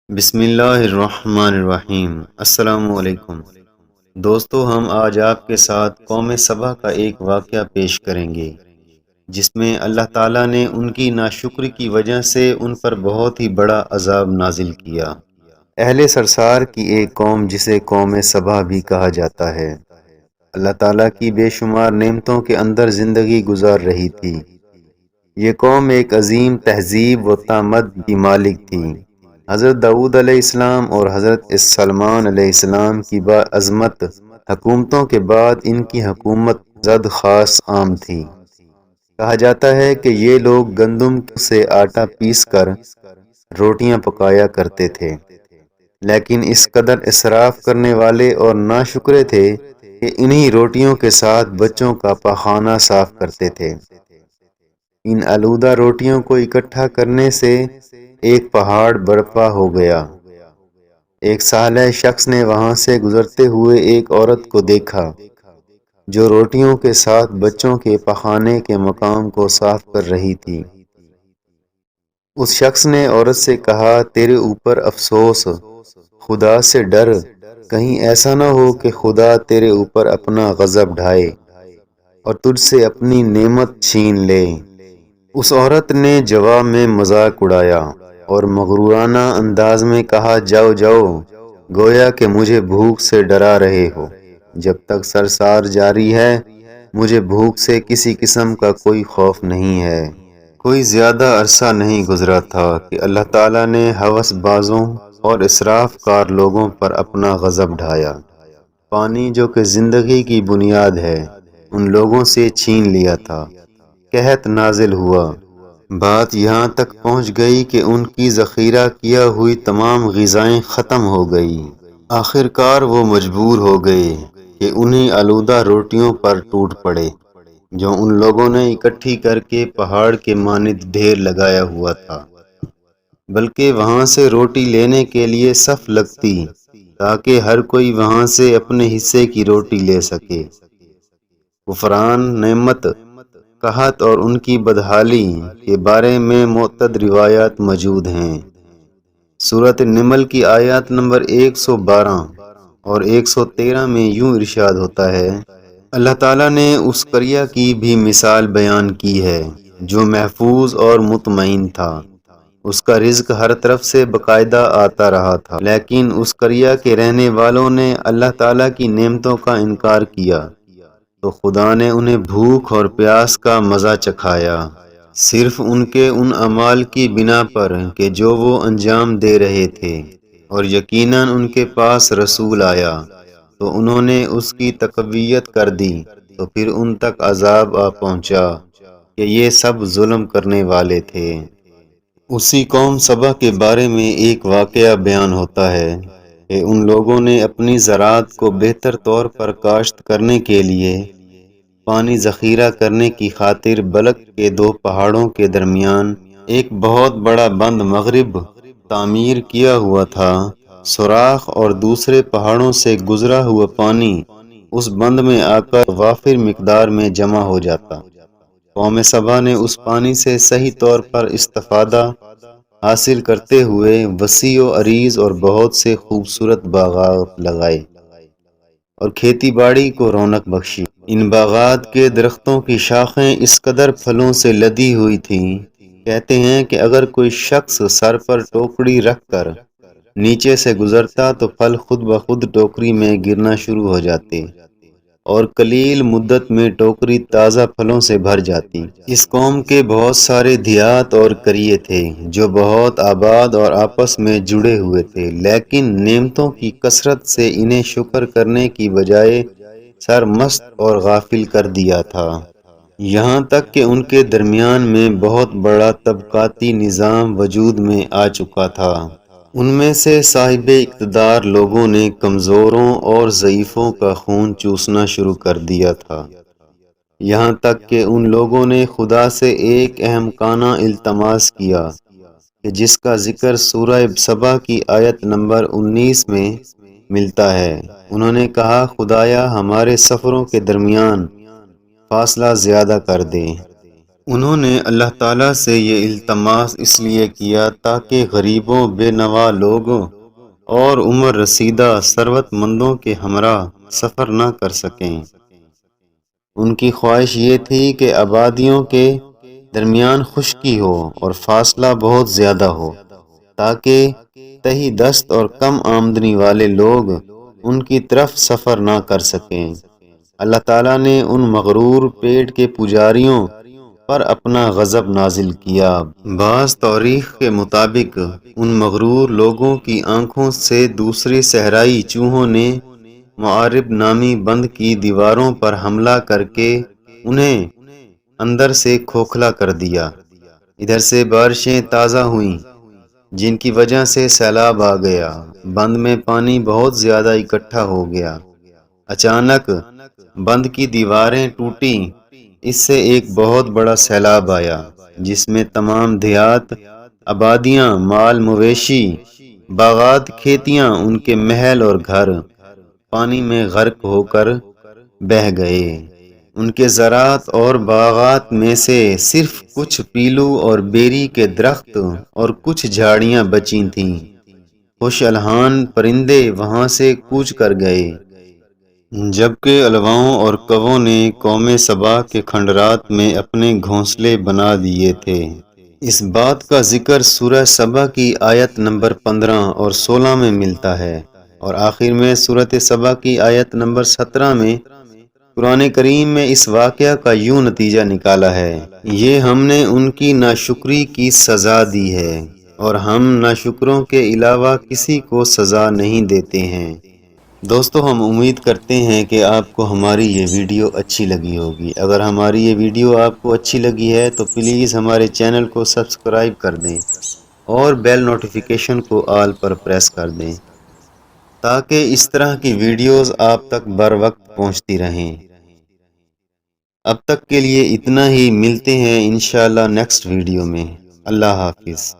بسم اللہ الرحمن الرحیم۔ السلام علیکم دوستو، ہم آج آپ کے ساتھ قوم سبا کا ایک واقعہ پیش کریں گے جس میں اللہ تعالیٰ نے ان کی ناشکری کی وجہ سے ان پر بہت ہی بڑا عذاب نازل کیا۔ اہل سرسار کی ایک قوم جسے قوم سبا بھی کہا جاتا ہے، اللہ تعالیٰ کی بے شمار نعمتوں کے اندر زندگی گزار رہی تھی۔ یہ قوم ایک عظیم تہذیب و تمدن کی مالک تھی۔ حضرت داؤد علیہ السلام اور حضرت سلیمان علیہ السلام کی باعظمت حکومتوں کے بعد ان کی حکومت زد خاص عام تھی۔ کہا جاتا ہے کہ یہ لوگ گندم سے آٹا پیس کر روٹیاں پکایا کرتے تھے، لیکن اس قدر اسراف کرنے والے اور ناشکرے تھے کہ انہی روٹیوں کے ساتھ بچوں کا پاخانہ صاف کرتے تھے۔ ان آلودہ روٹیوں کو اکٹھا کرنے سے ایک پہاڑ برپا ہو گیا۔ ایک صالح شخص نے وہاں سے گزرتے ہوئے ایک عورت کو دیکھا جو روٹیوں کے ساتھ بچوں کے پخانے کے مقام کو صاف کر رہی تھی۔ اس شخص نے عورت سے کہا، تیرے اوپر افسوس، خدا سے ڈر، کہیں ایسا نہ ہو کہ خدا تیرے اوپر اپنا غضب ڈھائے اور تجھ سے اپنی نعمت چھین لے۔ اس عورت نے جواب میں مذاق اڑایا اور مغرورانہ انداز میں کہا، جاؤ جاؤ، گویا کہ مجھے بھوک سے ڈرا رہے ہو۔ جب تک سرسار جاری ہے مجھے بھوک سے کسی قسم کا کوئی خوف نہیں ہے۔ کوئی زیادہ عرصہ نہیں گزرا تھا کہ اللہ تعالیٰ نے ہوس بازوں اور اسراف کار لوگوں پر اپنا غضب ڈھایا۔ پانی جو کہ زندگی کی بنیاد ہے ان لوگوں سے چھین لیا تھا۔ قحط نازل ہوا۔ بات یہاں تک پہنچ گئی کہ ان کی ذخیرہ کیا ہوئی تمام غذائیں ختم ہو گئی۔ آخر کار وہ مجبور ہو گئے کہ انہیں آلودہ روٹیوں پر ٹوٹ پڑے جو ان لوگوں نے اکٹھی کر کے پہاڑ کے مانند ڈھیر لگایا ہوا تھا، بلکہ وہاں سے روٹی لینے کے لیے صف لگتی تاکہ ہر کوئی وہاں سے اپنے حصے کی روٹی لے سکے۔ کفران نعمت، قحط اور ان کی بدحالی کے بارے میں متعدد روایات موجود ہیں۔ سورۃ النمل کی آیات نمبر 112 اور 113 میں یوں ارشاد ہوتا ہے، اللہ تعالیٰ نے اس قریہ کی بھی مثال بیان کی ہے جو محفوظ اور مطمئن تھا۔ اس کا رزق ہر طرف سے باقاعدہ آتا رہا تھا، لیکن اس قریہ کے رہنے والوں نے اللہ تعالیٰ کی نعمتوں کا انکار کیا تو خدا نے انہیں بھوک اور پیاس کا مزہ چکھایا، صرف ان کے ان اعمال کی بنا پر کہ جو وہ انجام دے رہے تھے، اور یقیناً ان کے پاس رسول آیا تو انہوں نے اس کی تقویت کر دی تو پھر ان تک عذاب آ پہنچا کہ یہ سب ظلم کرنے والے تھے۔ اسی قوم سبا کے بارے میں ایک واقعہ بیان ہوتا ہے کہ ان لوگوں نے اپنی زراعت کو بہتر طور پر کاشت کرنے کے لیے پانی ذخیرہ کرنے کی خاطر بلک کے دو پہاڑوں کے درمیان ایک بہت بڑا بند مغرب تعمیر کیا ہوا تھا۔ سوراخ اور دوسرے پہاڑوں سے گزرا ہوا پانی اس بند میں آ کر وافر مقدار میں جمع ہو جاتا۔ قوم سبا نے اس پانی سے صحیح طور پر استفادہ حاصل کرتے ہوئے وسیع و عریض اور بہت سے خوبصورت باغات لگائے اور کھیتی باڑی کو رونق بخشی۔ ان باغات کے درختوں کی شاخیں اس قدر پھلوں سے لدی ہوئی تھیں، کہتے ہیں کہ اگر کوئی شخص سر پر ٹوکری رکھ کر نیچے سے گزرتا تو پھل خود بخود ٹوکری میں گرنا شروع ہو جاتے اور قلیل مدت میں ٹوکری تازہ پھلوں سے بھر جاتی۔ اس قوم کے بہت سارے دیہات اور قریے تھے جو بہت آباد اور آپس میں جڑے ہوئے تھے، لیکن نعمتوں کی کثرت سے انہیں شکر کرنے کی بجائے سرمست اور غافل کر دیا تھا، یہاں تک کہ ان کے درمیان میں بہت بڑا طبقاتی نظام وجود میں آ چکا تھا۔ ان میں سے صاحب اقتدار لوگوں نے کمزوروں اور ضعیفوں کا خون چوسنا شروع کر دیا تھا، یہاں تک کہ ان لوگوں نے خدا سے ایک احمقانہ التماس کیا کہ جس کا ذکر سورہ سبا کی آیت نمبر 19 میں ملتا ہے۔ انہوں نے کہا، خدایا ہمارے سفروں کے درمیان فاصلہ زیادہ کر دے انہوں نے اللہ تعالیٰ سے یہ التماس اس لیے کیا تاکہ غریبوں، بے نوا لوگوں اور عمر رسیدہ ثروت مندوں کے ہمراہ سفر نہ کر سکیں۔ ان کی خواہش یہ تھی کہ آبادیوں کے درمیان خشکی ہو اور فاصلہ بہت زیادہ ہو، تاکہ تہی دست اور کم آمدنی والے لوگ ان کی طرف سفر نہ کر سکیں۔ اللہ تعالیٰ نے ان مغرور پیٹ کے پجاریوں پر اپنا غضب نازل کیا۔ بعض تاریخ کے مطابق ان مغرور لوگوں کی آنکھوں سے دوسرے صحرائی چوہوں نے معارب نامی بند کی دیواروں پر حملہ کر کے انہیں اندر سے کھوکھلا کر دیا۔ ادھر سے بارشیں تازہ ہوئیں جن کی وجہ سے سیلاب آ گیا۔ بند میں پانی بہت زیادہ اکٹھا ہو گیا۔ اچانک بند کی دیواریں ٹوٹیں۔ اس سے ایک بہت بڑا سیلاب آیا جس میں تمام دیہات، آبادیاں، مال مویشی، باغات، کھیتیاں، ان کے محل اور گھر پانی میں غرق ہو کر بہہ گئے۔ ان کے زراعت اور باغات میں سے صرف کچھ پیلو اور بیری کے درخت اور کچھ جھاڑیاں بچی تھیں۔ خوش الحان پرندے وہاں سے کوچ کر گئے، جبکہ الواؤں اور کووں نے قوم سبا کے کھنڈرات میں اپنے گھونسلے بنا لیے تھے۔ اس بات کا ذکر سورہ سبا کی آیت نمبر 15 اور 16 میں ملتا ہے، اور آخر میں سورۃ سبا کی آیت نمبر 17 میں قرآن کریم میں اس واقعہ کا یوں نتیجہ نکالا ہے: یہ ہم نے ان کی ناشکری کی سزا دی ہے، اور ہم ناشکروں کے علاوہ کسی کو سزا نہیں دیتے ہیں۔ دوستو، ہم امید کرتے ہیں کہ آپ کو ہماری یہ ویڈیو اچھی لگی ہوگی۔ اگر ہماری یہ ویڈیو آپ کو اچھی لگی ہے تو پلیز ہمارے چینل کو سبسکرائب کر دیں اور بیل نوٹیفیکیشن کو آل پر پریس کر دیں تاکہ اس طرح کی ویڈیوز آپ تک بر وقت پہنچتی رہیں۔ اب تک کے لیے اتنا ہی، ملتے ہیں انشاءاللہ نیکسٹ ویڈیو میں۔ اللہ حافظ۔